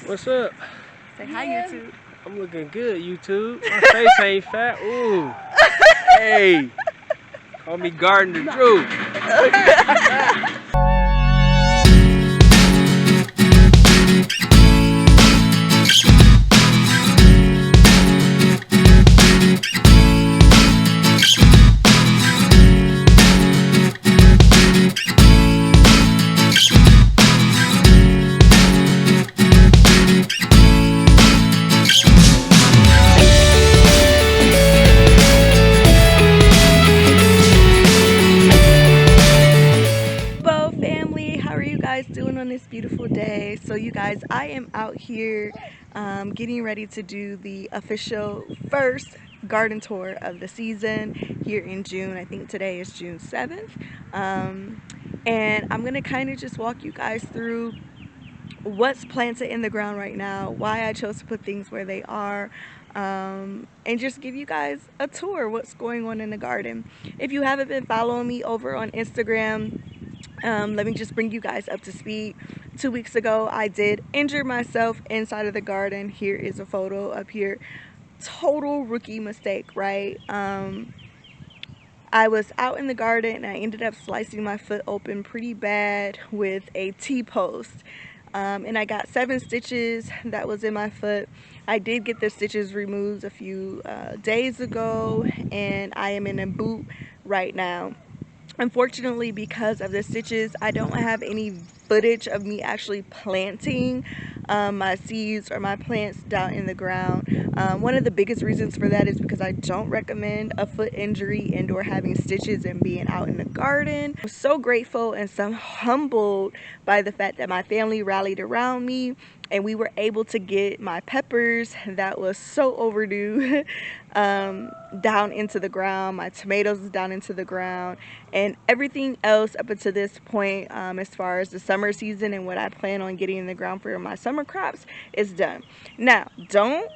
What's up? Say hi, YouTube. I'm looking good, YouTube. My face ain't fat. Ooh. Hey. Call me Garden the Drew. Doing on this beautiful day. So you guys, I am out here getting ready to do the official first garden tour of the season here in June. I think today is June 7th, and I'm gonna kind of just walk you guys through what's planted in the ground right now, why I chose to put things where they are, and just give you guys a tour what's going on in the garden. If you haven't been following me over on Instagram, let me just bring you guys up to speed. 2 weeks ago, I did injure myself inside of the garden. Here is a photo up here. Total rookie mistake, right? I was out in the garden and I ended up slicing my foot open pretty bad with a T-post. And I got 7 stitches that was in my foot. I did get the stitches removed a few days ago, and I am in a boot right now. Unfortunately, because of the stitches, I don't have any footage of me actually planting my seeds or my plants down in the ground. One of the biggest reasons for that is because I don't recommend a foot injury and or having stitches and being out in the garden. I'm so grateful and so humbled by the fact that my family rallied around me and we were able to get my peppers that was so overdue down into the ground, my tomatoes down into the ground, and everything else up until this point, as far as the summer season and what I plan on getting in the ground for my summer crops is done. Now, don't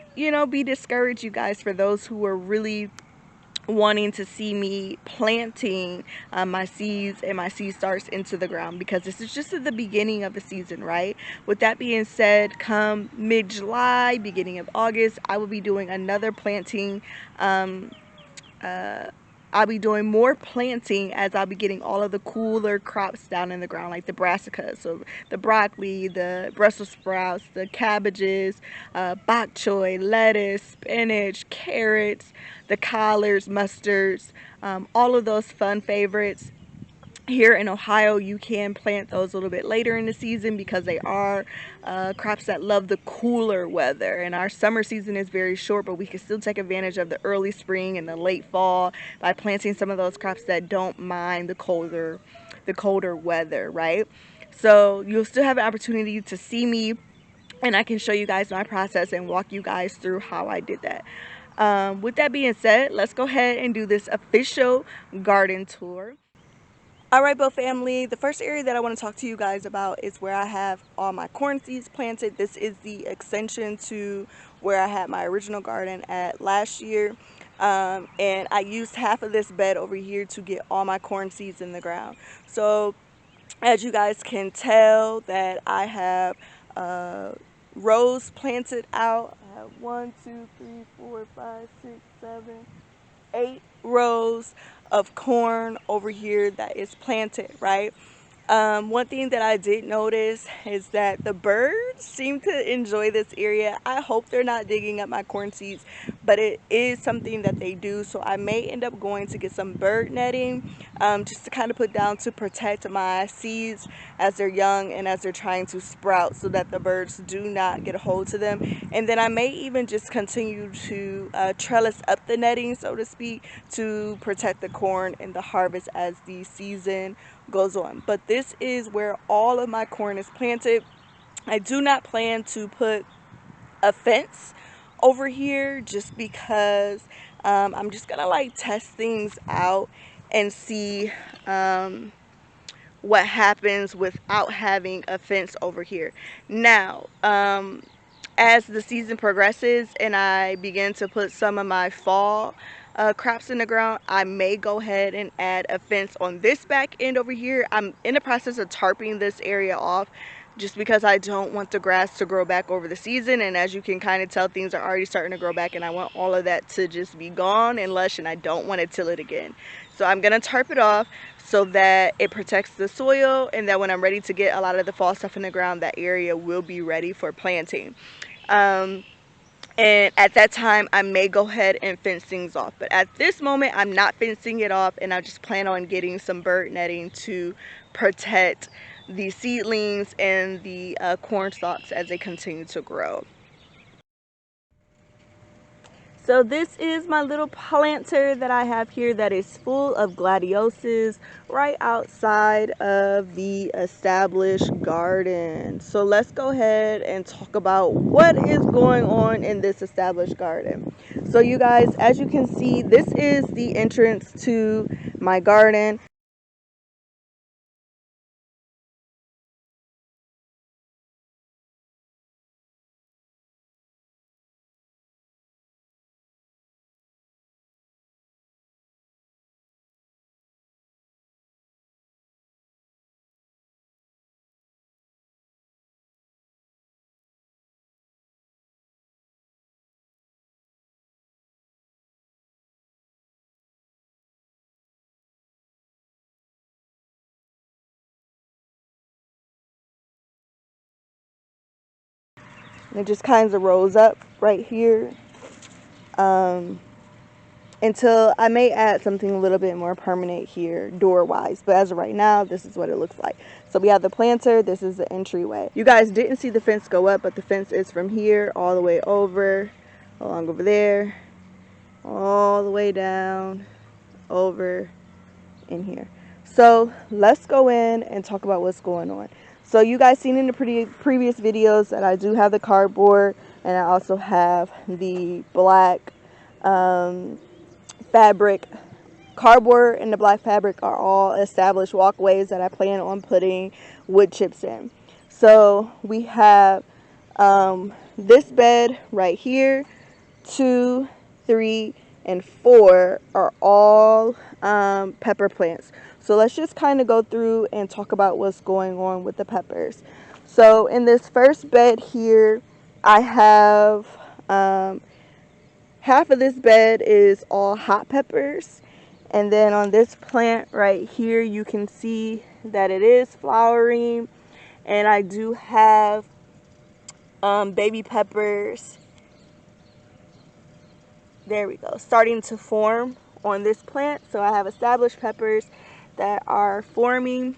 be discouraged, you guys, for those who are really wanting to see me planting my seeds and my seed starts into the ground, because this is just at the beginning of the season, right? With that being said, come mid-July, beginning of August, I will be doing another planting. I'll be doing more planting as I'll be getting all of the cooler crops down in the ground, like the brassicas, so the broccoli, the Brussels sprouts, the cabbages, bok choy, lettuce, spinach, carrots, the collards, mustards, all of those fun favorites. Here in Ohio, you can plant those a little bit later in the season because they are crops that love the cooler weather. And our summer season is very short, but we can still take advantage of the early spring and the late fall by planting some of those crops that don't mind the colder weather, right? So you'll still have an opportunity to see me, and I can show you guys my process and walk you guys through how I did that. With that being said, let's go ahead and do this official garden tour. Alright, BOFE family, the first area that I want to talk to you guys about is where I have all my corn seeds planted. This is the extension to where I had my original garden at last year. And I used half of this bed over here to get all my corn seeds in the ground. So as you guys can tell that I have rows planted out. I have 1, 2, 3, 4, 5, 6, 7, 8 rows of corn over here that is planted, right? One thing that I did notice is that the birds seem to enjoy this area. I hope they're not digging up my corn seeds, but it is something that they do. So I may end up going to get some bird netting just to kind of put down to protect my seeds as they're young and as they're trying to sprout, so that the birds do not get a hold to them. And then I may even just continue to trellis up the netting, so to speak, to protect the corn and the harvest as the season goes on. But this is where all of my corn is planted. I do not plan to put a fence over here just because I'm just gonna like test things out and see what happens without having a fence over here. Now, as the season progresses and I begin to put some of my fall crops in the ground, I may go ahead and add a fence on this back end over here. I'm in the process of tarping this area off just because I don't want the grass to grow back over the season. And as you can kind of tell, things are already starting to grow back, and I want all of that to just be gone and lush, and I don't want to till it again. So I'm going to tarp it off so that it protects the soil, and that when I'm ready to get a lot of the fall stuff in the ground, that area will be ready for planting. And at that time, I may go ahead and fence things off. But at this moment, I'm not fencing it off, and I just plan on getting some bird netting to protect the seedlings and the corn stalks as they continue to grow. So this is my little planter that I have here that is full of gladiolus right outside of the established garden. So let's go ahead and talk about what is going on in this established garden. So you guys, as you can see, this is the entrance to my garden. It just kind of rolls up right here until I may add something a little bit more permanent here door wise, but as of right now, this is what it looks like. So we have the planter, this is the entryway. You guys didn't see the fence go up, but the fence is from here all the way over, along over there, all the way down over in here. So let's go in and talk about what's going on. So you guys seen in the previous videos that I do have the cardboard, and I also have the black fabric. Cardboard and the black fabric are all established walkways that I plan on putting wood chips in. So we have this bed right here, 2, 3, and 4 are all pepper plants. So let's just kind of go through and talk about what's going on with the peppers. So in this first bed here, I have half of this bed is all hot peppers. And then on this plant right here, you can see that it is flowering. And I do have baby peppers. There we go, starting to form on this plant. So I have established peppers that are forming.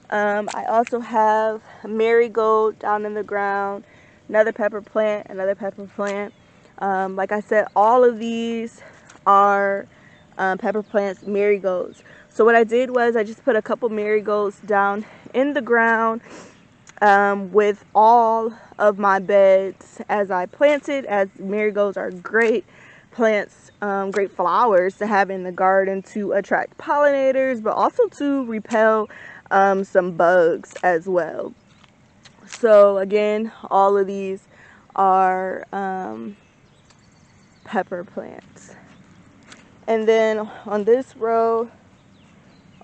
I also have a marigold down in the ground, another pepper plant, another pepper plant. Like I said, all of these are pepper plants, marigolds. So what I did was I just put a couple marigolds down in the ground with all of my beds as I planted, as marigolds are great plants, great flowers to have in the garden to attract pollinators, but also to repel some bugs as well. So again, all of these are pepper plants. And then on this row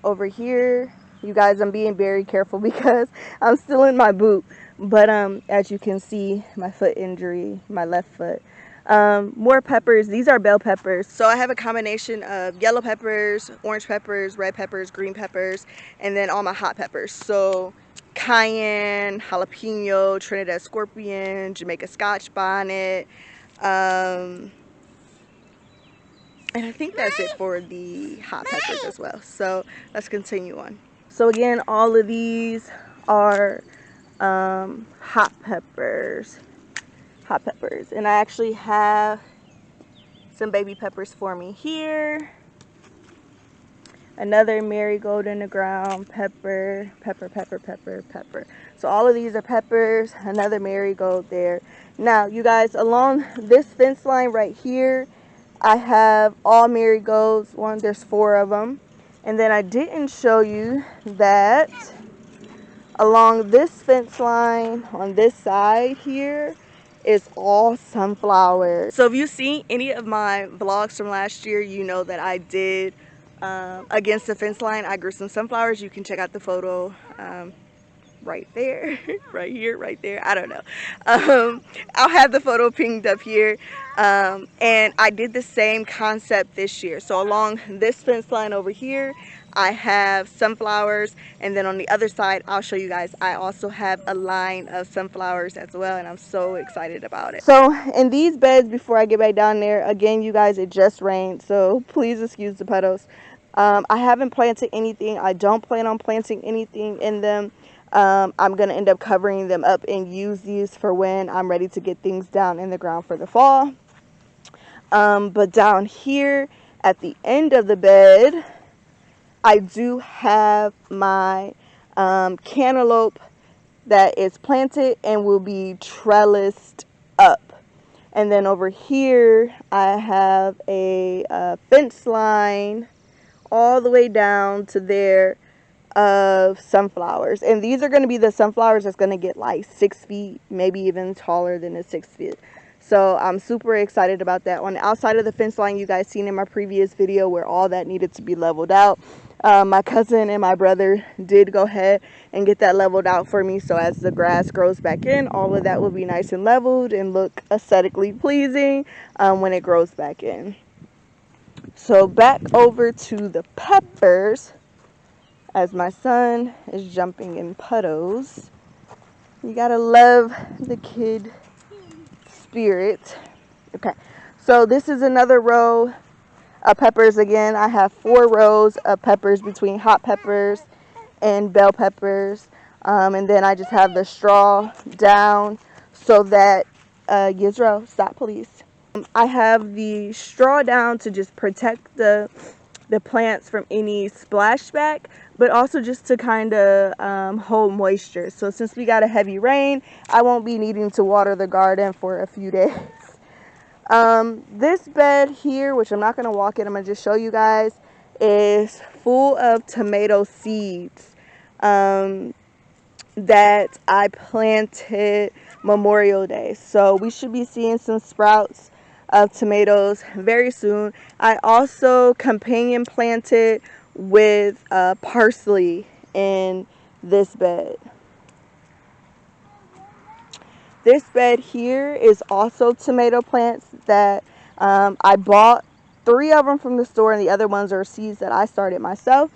over here, you guys, I'm being very careful because I'm still in my boot, but as you can see, my foot injury, my left foot. More peppers. These are bell peppers. So I have a combination of yellow peppers, orange peppers, red peppers, green peppers, and then all my hot peppers. So cayenne, jalapeno, Trinidad scorpion, Jamaica Scotch bonnet, and I think that's it for the hot peppers as well. So let's continue on. So again, all of these are hot peppers. Hot peppers. And I actually have some baby peppers forming here. Another marigold in the ground, pepper, pepper, pepper, pepper, pepper. So all of these are peppers, another marigold there. Now, you guys, along this fence line right here, I have all marigolds. There's 4 of them. And then I didn't show you that along this fence line on this side here is all sunflowers. So if you've seen any of my vlogs from last year, you know that I did against the fence line, I grew some sunflowers. You can check out the photo right there, right here, right there. I don't know. I'll have the photo pinged up here. And I did the same concept this year. So along this fence line over here, I have sunflowers, and then on the other side, I'll show you guys, I also have a line of sunflowers as well, and I'm so excited about it. So in these beds, before I get back down there, again, you guys, it just rained, so please excuse the puddles. I haven't planted anything. I don't plan on planting anything in them. I'm going to end up covering them up and use these for when I'm ready to get things down in the ground for the fall. But down here at the end of the bed, I do have my cantaloupe that is planted and will be trellised up. And then over here, I have a fence line all the way down to there of sunflowers. And these are going to be the sunflowers that's going to get like 6 feet, maybe even taller than the 6 feet. So I'm super excited about that. On the outside of the fence line, you guys seen in my previous video where all that needed to be leveled out. My cousin and my brother did go ahead and get that leveled out for me. So as the grass grows back in, all of that will be nice and leveled and look aesthetically pleasing when it grows back in. So back over to the peppers, as my son is jumping in puddles. You gotta love the kid spirit. Okay, so this is another row of peppers. Again, I have 4 rows of peppers between hot peppers and bell peppers, and then I just have the straw down so that Yisro, stop please. I have the straw down to just protect the plants from any splashback, but also just to kind of hold moisture. So since we got a heavy rain, I won't be needing to water the garden for a few days. This bed here, which I'm not going to walk in, I'm going to just show you guys, is full of tomato seeds that I planted Memorial Day. So we should be seeing some sprouts of tomatoes very soon. I also companion planted with parsley in this bed. This bed here is also tomato plants that I bought 3 of them from the store, and the other ones are seeds that I started myself.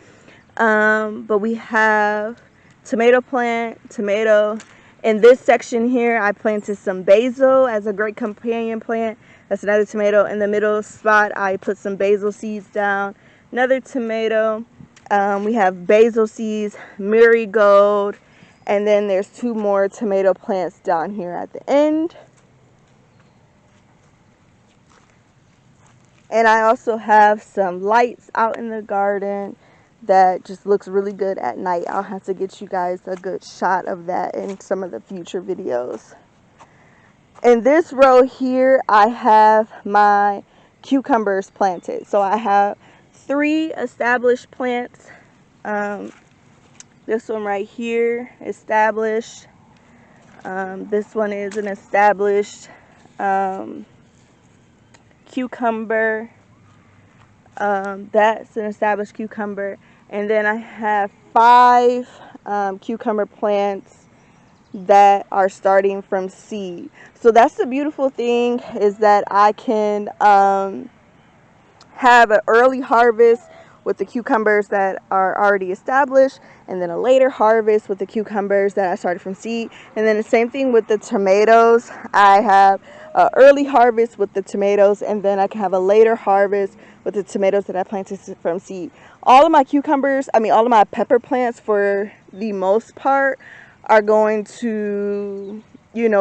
But we have tomato plant, tomato. In this section here, I planted some basil as a great companion plant. That's another tomato. In the middle spot, I put some basil seeds down. Another tomato. We have basil seeds, marigold, and then there's 2 more tomato plants down here at the end. And I also have some lights out in the garden that just looks really good at night. I'll have to get you guys a good shot of that in some of the future videos. In this row here, I have my cucumbers planted. So I have 3 established plants. This one right here, established. This one is an established cucumber. That's an established cucumber. And then I have 5 cucumber plants that are starting from seed. So that's the beautiful thing, is that I can have an early harvest with the cucumbers that are already established, and then a later harvest with the cucumbers that I started from seed. And then the same thing with the tomatoes. I have an early harvest with the tomatoes, and then I can have a later harvest with the tomatoes that I planted from seed. All of my cucumbers, all of my pepper plants for the most part are going to,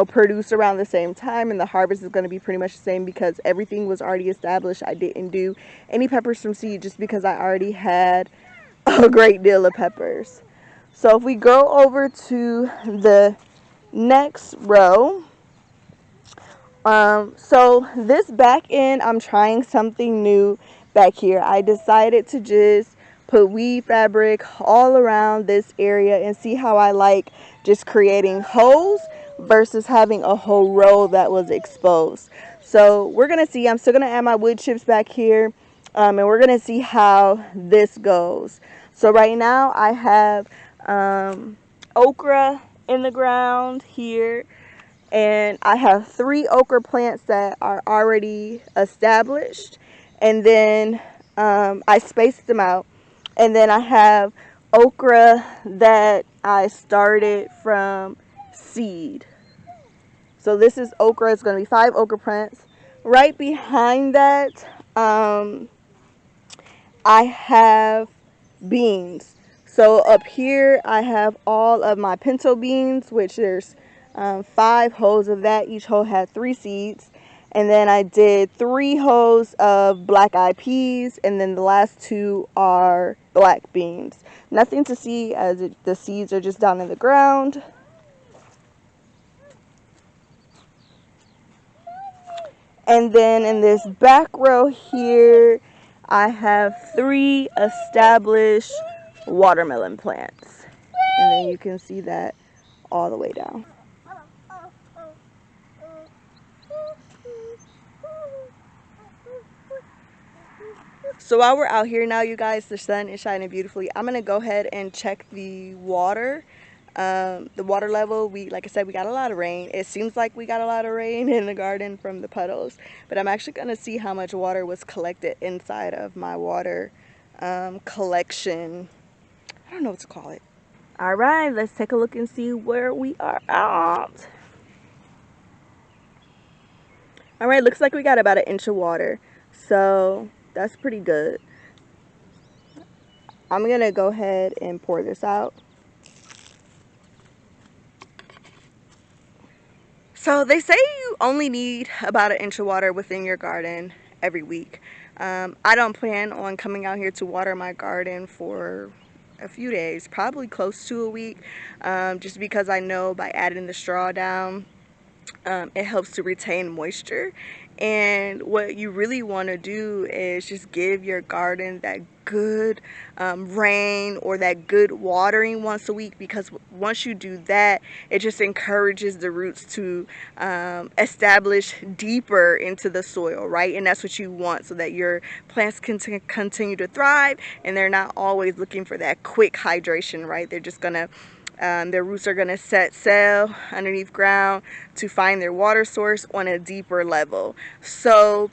produce around the same time, and the harvest is going to be pretty much the same because everything was already established. I didn't do any peppers from seed just because I already had a great deal of peppers. So if we go over to the next row, so this back end, I'm trying something new back here. I decided to just put weed fabric all around this area and see how I like just creating holes versus having a whole row that was exposed. So we're going to see. I'm still going to add my wood chips back here, and we're going to see how this goes. So right now I have okra in the ground here, and I have 3 okra plants that are already established, and then I spaced them out, and then I have okra that I started from seed. So this is okra. It's going to be 5 okra plants. Right behind that, I have beans. So up here I have all of my pinto beans, which there's 5 holes of that. Each hole had 3 seeds. And then I did 3 holes of black eyed peas, and then the last 2 are black beans. Nothing to see as the seeds are just down in the ground. And then in this back row here, I have 3 established watermelon plants. And then you can see that all the way down. So while we're out here now, you guys, the sun is shining beautifully. I'm going to go ahead and check the water. The water level, like I said, we got a lot of rain. It seems like we got a lot of rain in the garden from the puddles, but I'm actually going to see how much water was collected inside of my water collection. I don't know what to call it. All right, let's take a look and see where we are at. All right, looks like we got about 1 inch of water, so that's pretty good. I'm gonna go ahead and pour this out. So they say you only need about 1 inch of water within your garden every week. I don't plan on coming out here to water my garden for a few days, probably close to a week, just because I know by adding the straw down, it helps to retain moisture. And what you really want to do is just give your garden that good rain or that good watering once a week, because once you do that, it just encourages the roots to establish deeper into the soil, right? And that's what you want, so that your plants can continue to thrive, and they're not always looking for that quick hydration, right? They're just gonna their roots are going to set sail underneath ground to find their water source on a deeper level. So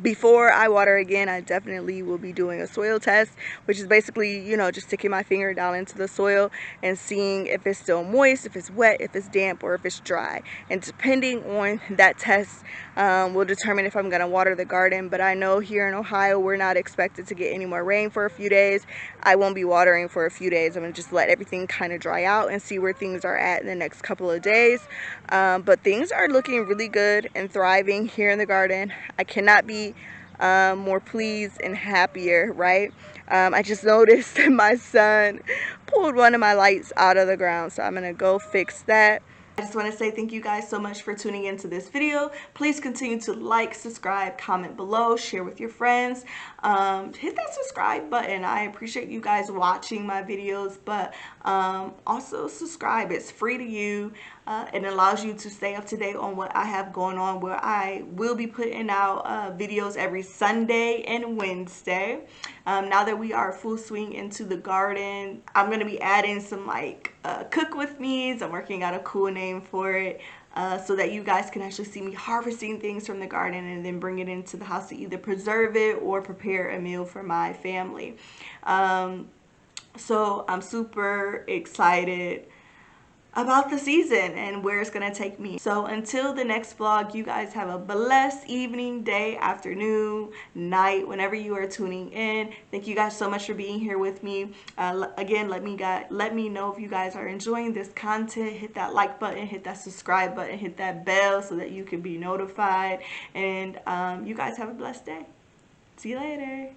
before I water again, I definitely will be doing a soil test, which is basically, you know, just sticking my finger down into the soil and seeing if it's still moist, if it's wet, if it's damp, or if it's dry. And depending on that test will determine if I'm going to water the garden. But I know here in Ohio, we're not expected to get any more rain for a few days. I won't be watering for a few days. I'm going to just let everything kind of dry out and see where things are at in the next couple of days. But things are looking really good and thriving here in the garden. I cannot be more pleased and happier, right? I just noticed that my son pulled one of my lights out of the ground, so I'm gonna go fix that. I just want to say thank you guys so much for tuning into this video. Please continue to like, subscribe, comment below, share with your friends. Hit that subscribe button. I appreciate you guys watching my videos, but also subscribe. It's free to you. It allows you to stay up to date on what I have going on, where I will be putting out videos every Sunday and Wednesday. Now that we are full swing into the garden, I'm going to be adding some like cook with me's. I'm working out a cool name for it, so that you guys can actually see me harvesting things from the garden and then bring it into the house to either preserve it or prepare a meal for my family. So I'm super excited about the season and where it's gonna take me. So until the next vlog, you guys have a blessed evening, day, afternoon, night, whenever you are tuning in. Thank you guys so much for being here with me. Again, let me know if you guys are enjoying this content. Hit that like button, hit that subscribe button, hit that bell so that you can be notified. And you guys have a blessed day. See you later.